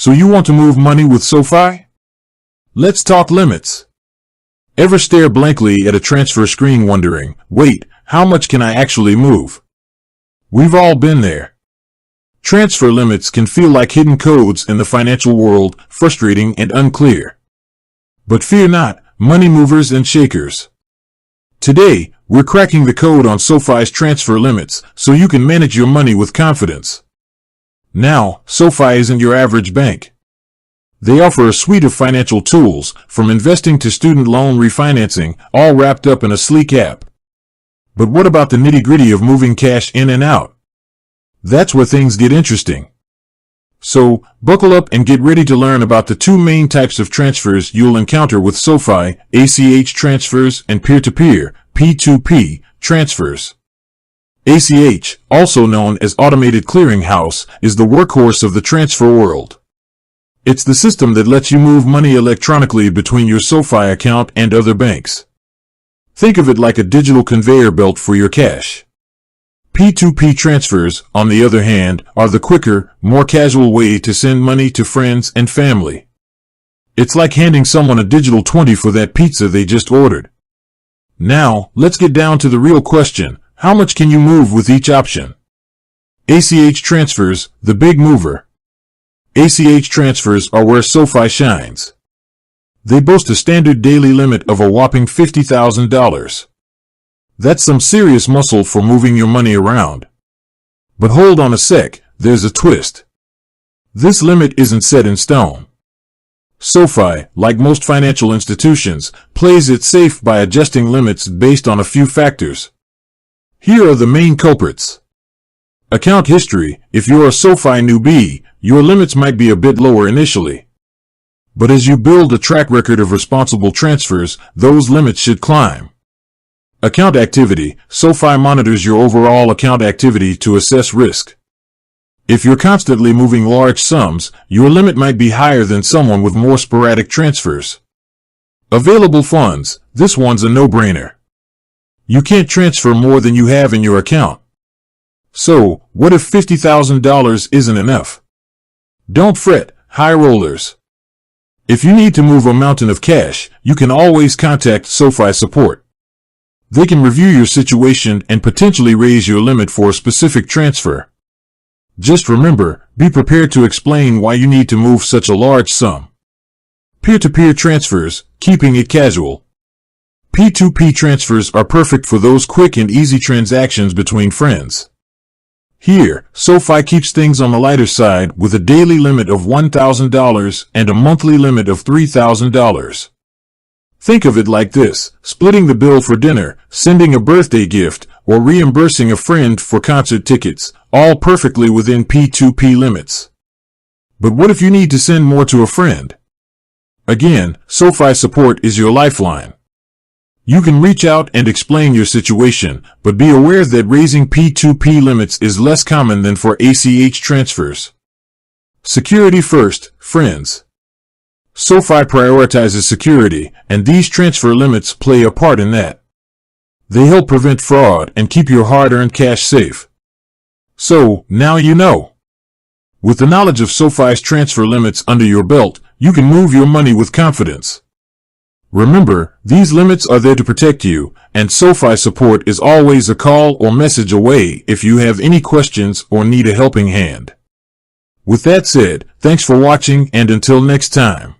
So you want to move money with SoFi? Let's talk limits. Ever stare blankly at a transfer screen wondering, wait, how much can I actually move? We've all been there. Transfer limits can feel like hidden codes in the financial world, frustrating and unclear. But fear not, money movers and shakers. Today, we're cracking the code on SoFi's transfer limits so you can manage your money with confidence. Now, SoFi isn't your average bank. They offer a suite of financial tools, from investing to student loan refinancing, all wrapped up in a sleek app. But what about the nitty-gritty of moving cash in and out? That's where things get interesting. So, buckle up and get ready to learn about the two main types of transfers you'll encounter with SoFi: ACH transfers and peer-to-peer, P2P, transfers. ACH, also known as Automated Clearinghouse, is the workhorse of the transfer world. It's the system that lets you move money electronically between your SoFi account and other banks. Think of it like a digital conveyor belt for your cash. P2P transfers, on the other hand, are the quicker, more casual way to send money to friends and family. It's like handing someone a digital 20 for that pizza they just ordered. Now, let's get down to the real question: how much can you move with each option? ACH transfers, the big mover. ACH transfers are where SoFi shines. They boast a standard daily limit of a whopping $50,000. That's some serious muscle for moving your money around. But hold on a sec, there's a twist. This limit isn't set in stone. SoFi, like most financial institutions, plays it safe by adjusting limits based on a few factors. Here are the main culprits. Account history: if you're a SoFi newbie, your limits might be a bit lower initially. But as you build a track record of responsible transfers, those limits should climb. Account activity: SoFi monitors your overall account activity to assess risk. If you're constantly moving large sums, your limit might be higher than someone with more sporadic transfers. Available funds: this one's a no-brainer. You can't transfer more than you have in your account. So, what if $50,000 isn't enough? Don't fret, high rollers. If you need to move a mountain of cash, you can always contact SoFi support. They can review your situation and potentially raise your limit for a specific transfer. Just remember, be prepared to explain why you need to move such a large sum. Peer-to-peer transfers, keeping it casual. P2P transfers are perfect for those quick and easy transactions between friends. Here, SoFi keeps things on the lighter side with a daily limit of $1,000 and a monthly limit of $3,000. Think of it like this: splitting the bill for dinner, sending a birthday gift, or reimbursing a friend for concert tickets, all perfectly within P2P limits. But what if you need to send more to a friend? Again, SoFi support is your lifeline. You can reach out and explain your situation, but be aware that raising P2P limits is less common than for ACH transfers. Security first, friends. SoFi prioritizes security, and these transfer limits play a part in that. They help prevent fraud and keep your hard-earned cash safe. So, now you know. With the knowledge of SoFi's transfer limits under your belt, you can move your money with confidence. Remember, these limits are there to protect you, and SoFi support is always a call or message away if you have any questions or need a helping hand. With that said, thanks for watching, and until next time.